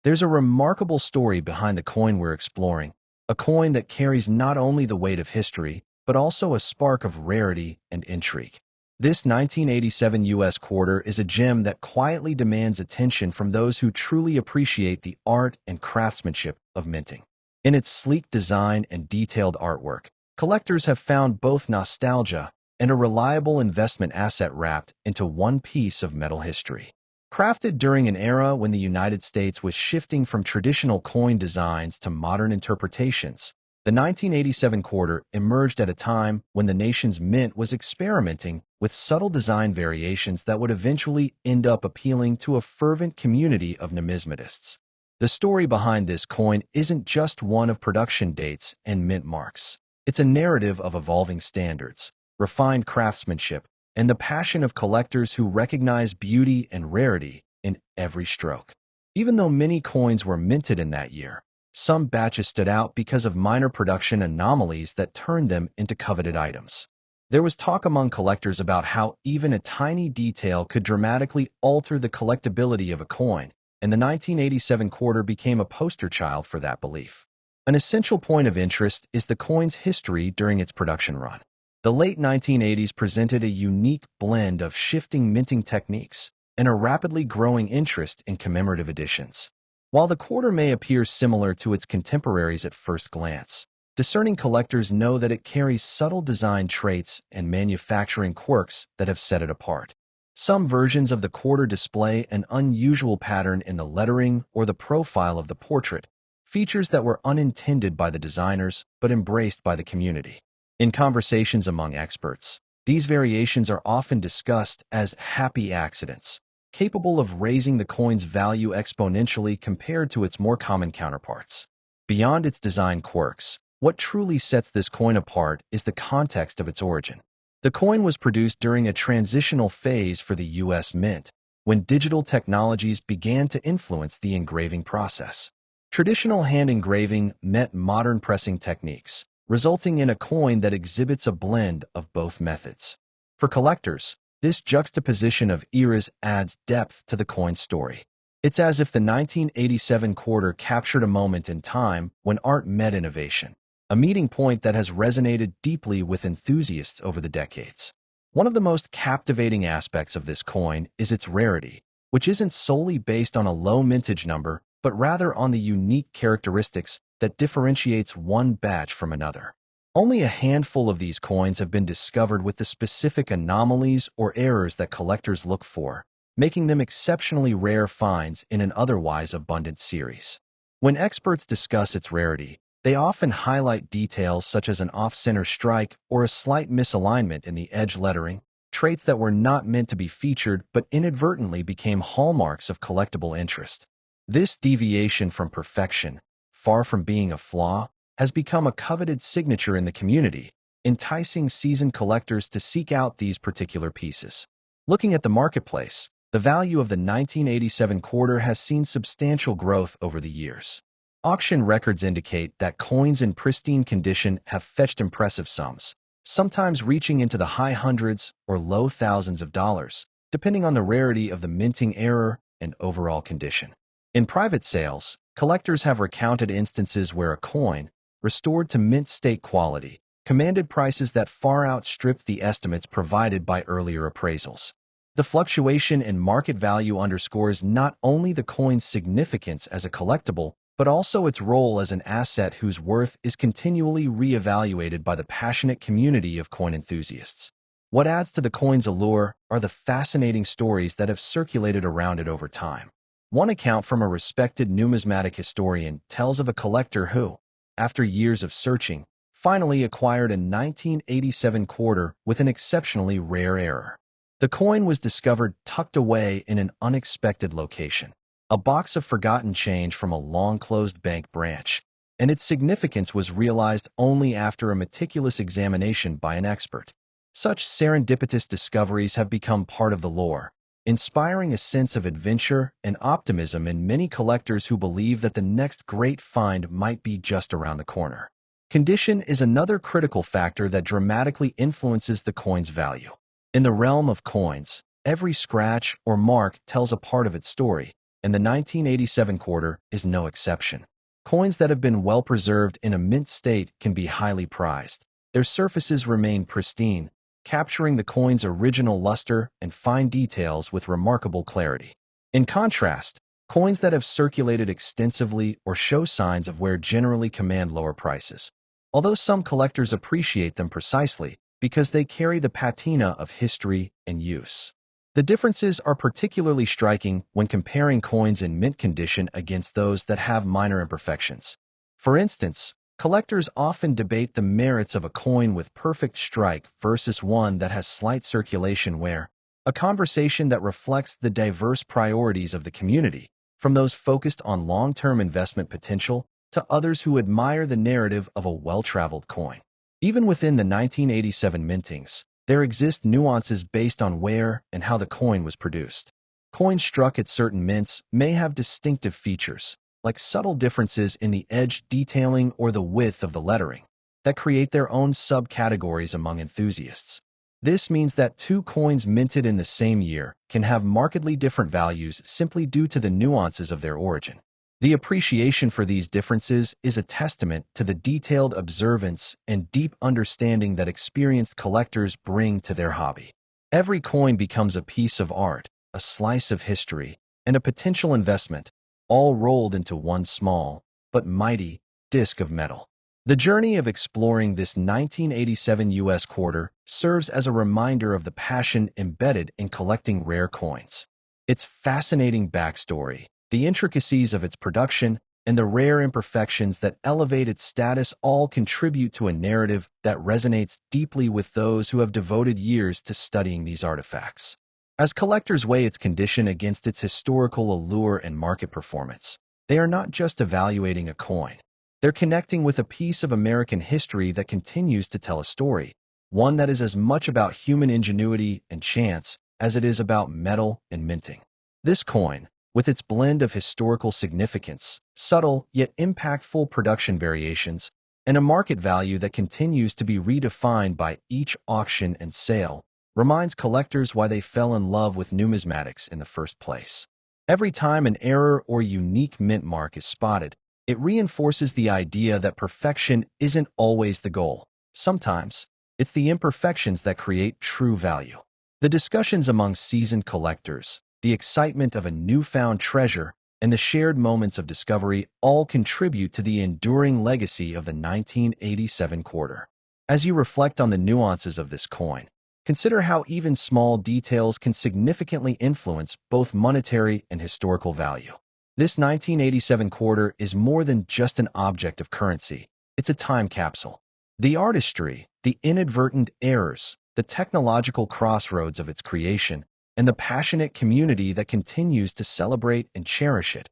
There's a remarkable story behind the coin we're exploring, a coin that carries not only the weight of history, but also a spark of rarity and intrigue. This 1987 U.S. quarter is a gem that quietly demands attention from those who truly appreciate the art and craftsmanship of minting. In its sleek design and detailed artwork, collectors have found both nostalgia and a reliable investment asset wrapped into one piece of metal history. Crafted during an era when the United States was shifting from traditional coin designs to modern interpretations, the 1987 quarter emerged at a time when the nation's mint was experimenting with subtle design variations that would eventually end up appealing to a fervent community of numismatists. The story behind this coin isn't just one of production dates and mint marks. It's a narrative of evolving standards, refined craftsmanship, and the passion of collectors who recognize beauty and rarity in every stroke. Even though many coins were minted in that year, some batches stood out because of minor production anomalies that turned them into coveted items. There was talk among collectors about how even a tiny detail could dramatically alter the collectability of a coin, and the 1987 quarter became a poster child for that belief. An essential point of interest is the coin's history during its production run. The late 1980s presented a unique blend of shifting minting techniques and a rapidly growing interest in commemorative editions. While the quarter may appear similar to its contemporaries at first glance, discerning collectors know that it carries subtle design traits and manufacturing quirks that have set it apart. Some versions of the quarter display an unusual pattern in the lettering or the profile of the portrait, features that were unintended by the designers but embraced by the community. In conversations among experts, these variations are often discussed as happy accidents, capable of raising the coin's value exponentially compared to its more common counterparts. Beyond its design quirks, what truly sets this coin apart is the context of its origin. The coin was produced during a transitional phase for the U.S. Mint, when digital technologies began to influence the engraving process. Traditional hand engraving met modern pressing techniques, resulting in a coin that exhibits a blend of both methods. For collectors, this juxtaposition of eras adds depth to the coin's story. It's as if the 1987 quarter captured a moment in time when art met innovation, a meeting point that has resonated deeply with enthusiasts over the decades. One of the most captivating aspects of this coin is its rarity, which isn't solely based on a low mintage number, but rather on the unique characteristics that differentiates one batch from another. Only a handful of these coins have been discovered with the specific anomalies or errors that collectors look for, making them exceptionally rare finds in an otherwise abundant series. When experts discuss its rarity, they often highlight details such as an off-center strike or a slight misalignment in the edge lettering, traits that were not meant to be featured but inadvertently became hallmarks of collectible interest. This deviation from perfection, far from being a flaw, has become a coveted signature in the community, enticing seasoned collectors to seek out these particular pieces. Looking at the marketplace, the value of the 1987 quarter has seen substantial growth over the years. Auction records indicate that coins in pristine condition have fetched impressive sums, sometimes reaching into the high hundreds or low thousands of dollars, depending on the rarity of the minting error and overall condition. In private sales, collectors have recounted instances where a coin, restored to mint state quality, commanded prices that far outstripped the estimates provided by earlier appraisals. The fluctuation in market value underscores not only the coin's significance as a collectible, but also its role as an asset whose worth is continually reevaluated by the passionate community of coin enthusiasts. What adds to the coin's allure are the fascinating stories that have circulated around it over time. One account from a respected numismatic historian tells of a collector who, after years of searching, finally acquired a 1987 quarter with an exceptionally rare error. The coin was discovered tucked away in an unexpected location, a box of forgotten change from a long-closed bank branch, and its significance was realized only after a meticulous examination by an expert. Such serendipitous discoveries have become part of the lore, inspiring a sense of adventure and optimism in many collectors who believe that the next great find might be just around the corner. Condition is another critical factor that dramatically influences the coin's value. In the realm of coins, every scratch or mark tells a part of its story, and the 1987 quarter is no exception. Coins that have been well preserved in a mint state can be highly prized. Their surfaces remain pristine, capturing the coin's original luster and fine details with remarkable clarity. In contrast, coins that have circulated extensively or show signs of wear generally command lower prices, although some collectors appreciate them precisely because they carry the patina of history and use. The differences are particularly striking when comparing coins in mint condition against those that have minor imperfections. For instance, collectors often debate the merits of a coin with perfect strike versus one that has slight circulation wear, a conversation that reflects the diverse priorities of the community, from those focused on long-term investment potential to others who admire the narrative of a well-traveled coin. Even within the 1987 mintings, there exist nuances based on where and how the coin was produced. Coins struck at certain mints may have distinctive features, like subtle differences in the edge detailing or the width of the lettering, that create their own subcategories among enthusiasts. This means that two coins minted in the same year can have markedly different values simply due to the nuances of their origin. The appreciation for these differences is a testament to the detailed observance and deep understanding that experienced collectors bring to their hobby. Every coin becomes a piece of art, a slice of history, and a potential investment, all rolled into one small, but mighty, disc of metal. The journey of exploring this 1987 U.S. quarter serves as a reminder of the passion embedded in collecting rare coins. Its fascinating backstory, the intricacies of its production, and the rare imperfections that elevate its status all contribute to a narrative that resonates deeply with those who have devoted years to studying these artifacts. As collectors weigh its condition against its historical allure and market performance, they are not just evaluating a coin. They're connecting with a piece of American history that continues to tell a story, one that is as much about human ingenuity and chance as it is about metal and minting. This coin, with its blend of historical significance, subtle yet impactful production variations, and a market value that continues to be redefined by each auction and sale, reminds collectors why they fell in love with numismatics in the first place. Every time an error or unique mint mark is spotted, it reinforces the idea that perfection isn't always the goal. Sometimes, it's the imperfections that create true value. The discussions among seasoned collectors, the excitement of a newfound treasure, and the shared moments of discovery all contribute to the enduring legacy of the 1987 quarter. As you reflect on the nuances of this coin, consider how even small details can significantly influence both monetary and historical value. This 1987 quarter is more than just an object of currency. It's a time capsule. The artistry, the inadvertent errors, the technological crossroads of its creation, and the passionate community that continues to celebrate and cherish it,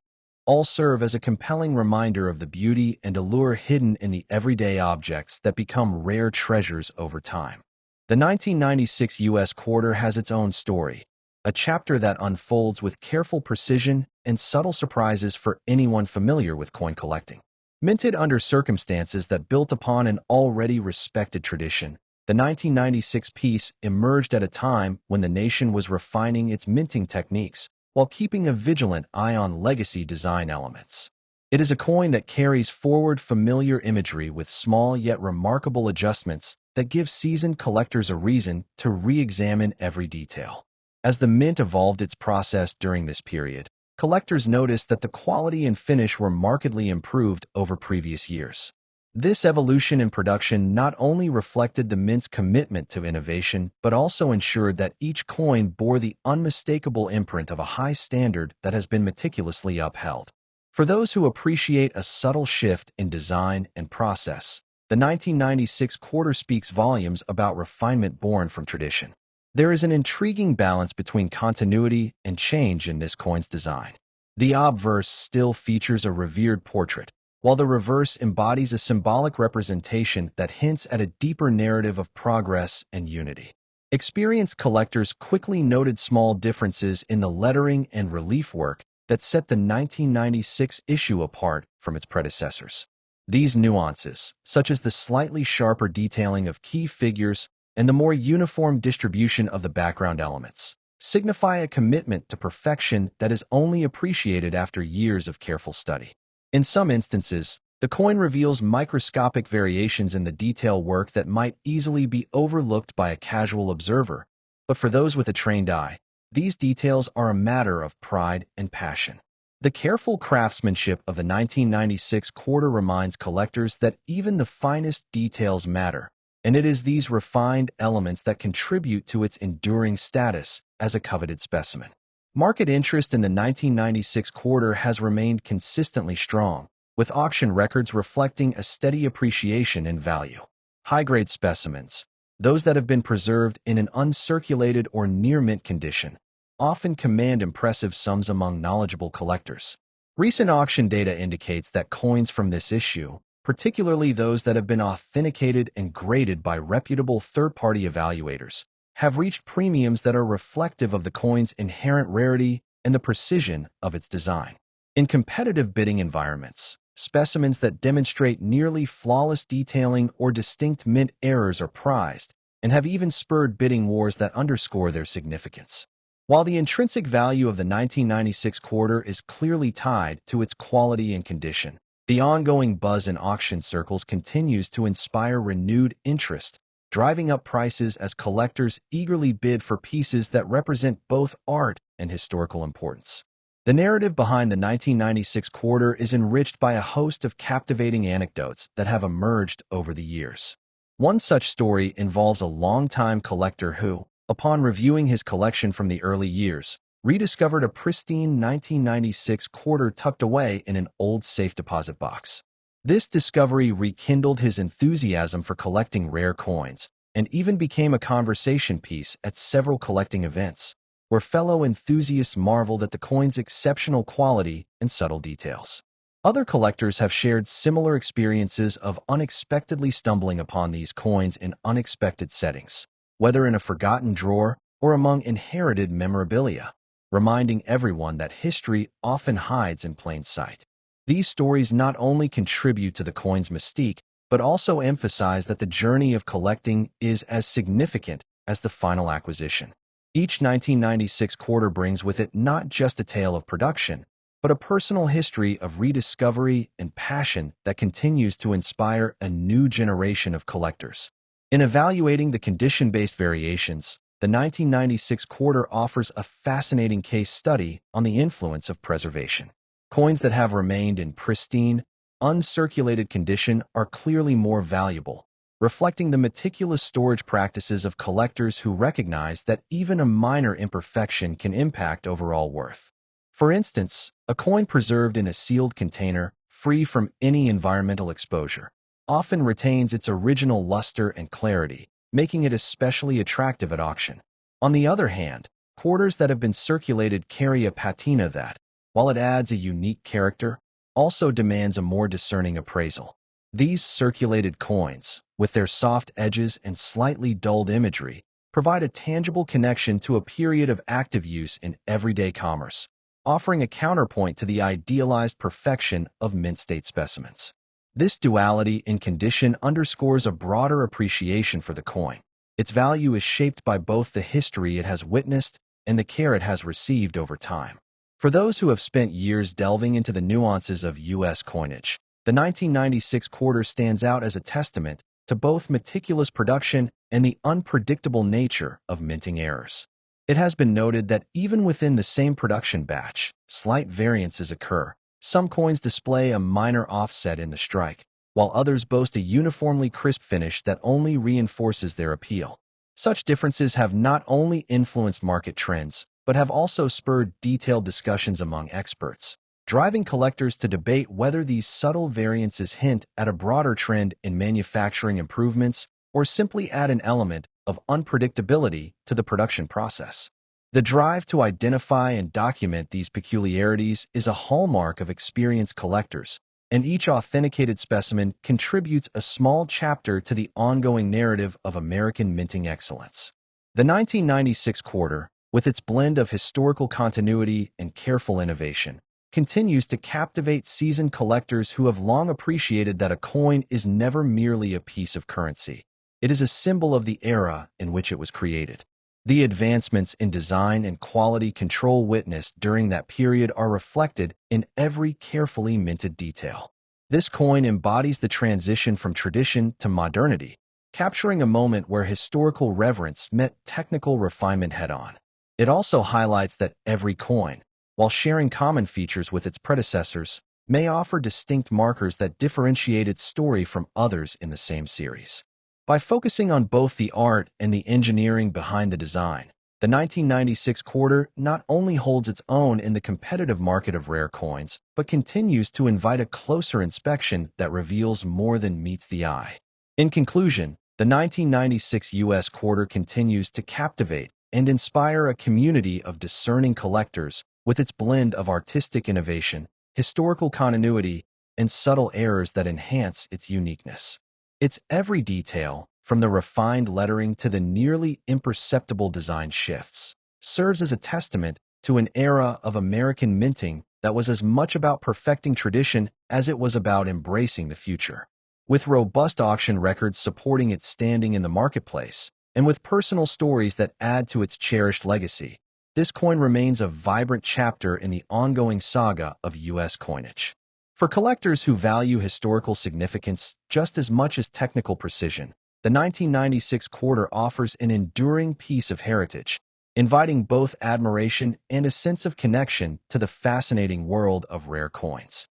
all serve as a compelling reminder of the beauty and allure hidden in the everyday objects that become rare treasures over time. The 1996 U.S. quarter has its own story, a chapter that unfolds with careful precision and subtle surprises for anyone familiar with coin collecting. Minted under circumstances that built upon an already respected tradition, the 1996 piece emerged at a time when the nation was refining its minting techniques while keeping a vigilant eye on legacy design elements. It is a coin that carries forward familiar imagery with small yet remarkable adjustments that give seasoned collectors a reason to re-examine every detail. As the mint evolved its process during this period, collectors noticed that the quality and finish were markedly improved over previous years. This evolution in production not only reflected the mint's commitment to innovation, but also ensured that each coin bore the unmistakable imprint of a high standard that has been meticulously upheld. For those who appreciate a subtle shift in design and process, the 1996 quarter speaks volumes about refinement born from tradition. There is an intriguing balance between continuity and change in this coin's design. The obverse still features a revered portrait, while the reverse embodies a symbolic representation that hints at a deeper narrative of progress and unity. Experienced collectors quickly noted small differences in the lettering and relief work that set the 1996 issue apart from its predecessors. These nuances, such as the slightly sharper detailing of key figures and the more uniform distribution of the background elements, signify a commitment to perfection that is only appreciated after years of careful study. In some instances, the coin reveals microscopic variations in the detail work that might easily be overlooked by a casual observer, but for those with a trained eye, these details are a matter of pride and passion. The careful craftsmanship of the 1996 quarter reminds collectors that even the finest details matter, and it is these refined elements that contribute to its enduring status as a coveted specimen. Market interest in the 1996 quarter has remained consistently strong, with auction records reflecting a steady appreciation in value. High-grade specimens, those that have been preserved in an uncirculated or near-mint condition, often command impressive sums among knowledgeable collectors. Recent auction data indicates that coins from this issue, particularly those that have been authenticated and graded by reputable third-party evaluators, have reached premiums that are reflective of the coin's inherent rarity and the precision of its design. In competitive bidding environments, specimens that demonstrate nearly flawless detailing or distinct mint errors are prized and have even spurred bidding wars that underscore their significance. While the intrinsic value of the 1996 quarter is clearly tied to its quality and condition, the ongoing buzz in auction circles continues to inspire renewed interest, driving up prices as collectors eagerly bid for pieces that represent both art and historical importance. The narrative behind the 1996 quarter is enriched by a host of captivating anecdotes that have emerged over the years. One such story involves a longtime collector who, upon reviewing his collection from the early years, rediscovered a pristine 1996 quarter tucked away in an old safe deposit box. This discovery rekindled his enthusiasm for collecting rare coins and even became a conversation piece at several collecting events, where fellow enthusiasts marveled at the coin's exceptional quality and subtle details. Other collectors have shared similar experiences of unexpectedly stumbling upon these coins in unexpected settings, whether in a forgotten drawer or among inherited memorabilia, reminding everyone that history often hides in plain sight. These stories not only contribute to the coin's mystique, but also emphasize that the journey of collecting is as significant as the final acquisition. Each 1996 quarter brings with it not just a tale of production, but a personal history of rediscovery and passion that continues to inspire a new generation of collectors. In evaluating the condition-based variations, the 1996 quarter offers a fascinating case study on the influence of preservation. Coins that have remained in pristine, uncirculated condition are clearly more valuable, reflecting the meticulous storage practices of collectors who recognize that even a minor imperfection can impact overall worth. For instance, a coin preserved in a sealed container, free from any environmental exposure, often retains its original luster and clarity, making it especially attractive at auction. On the other hand, quarters that have been circulated carry a patina that, while it adds a unique character, also demands a more discerning appraisal. These circulated coins, with their soft edges and slightly dulled imagery, provide a tangible connection to a period of active use in everyday commerce, offering a counterpoint to the idealized perfection of mint-state specimens. This duality in condition underscores a broader appreciation for the coin. Its value is shaped by both the history it has witnessed and the care it has received over time. For those who have spent years delving into the nuances of U.S. coinage, the 1996 quarter stands out as a testament to both meticulous production and the unpredictable nature of minting errors. It has been noted that even within the same production batch, slight variances occur. Some coins display a minor offset in the strike, while others boast a uniformly crisp finish that only reinforces their appeal. Such differences have not only influenced market trends, but have also spurred detailed discussions among experts, driving collectors to debate whether these subtle variances hint at a broader trend in manufacturing improvements or simply add an element of unpredictability to the production process. The drive to identify and document these peculiarities is a hallmark of experienced collectors, and each authenticated specimen contributes a small chapter to the ongoing narrative of American minting excellence. The 1996 quarter, with its blend of historical continuity and careful innovation, continues to captivate seasoned collectors who have long appreciated that a coin is never merely a piece of currency. It is a symbol of the era in which it was created. The advancements in design and quality control witnessed during that period are reflected in every carefully minted detail. This coin embodies the transition from tradition to modernity, capturing a moment where historical reverence met technical refinement head-on. It also highlights that every coin, while sharing common features with its predecessors, may offer distinct markers that differentiate its story from others in the same series. By focusing on both the art and the engineering behind the design, the 1996 quarter not only holds its own in the competitive market of rare coins, but continues to invite a closer inspection that reveals more than meets the eye. In conclusion, the 1996 U.S. quarter continues to captivate and inspire a community of discerning collectors with its blend of artistic innovation, historical continuity, and subtle errors that enhance its uniqueness. Its every detail, from the refined lettering to the nearly imperceptible design shifts, serves as a testament to an era of American minting that was as much about perfecting tradition as it was about embracing the future. With robust auction records supporting its standing in the marketplace, and with personal stories that add to its cherished legacy, this coin remains a vibrant chapter in the ongoing saga of U.S. coinage. For collectors who value historical significance just as much as technical precision, the 1996 quarter offers an enduring piece of heritage, inviting both admiration and a sense of connection to the fascinating world of rare coins.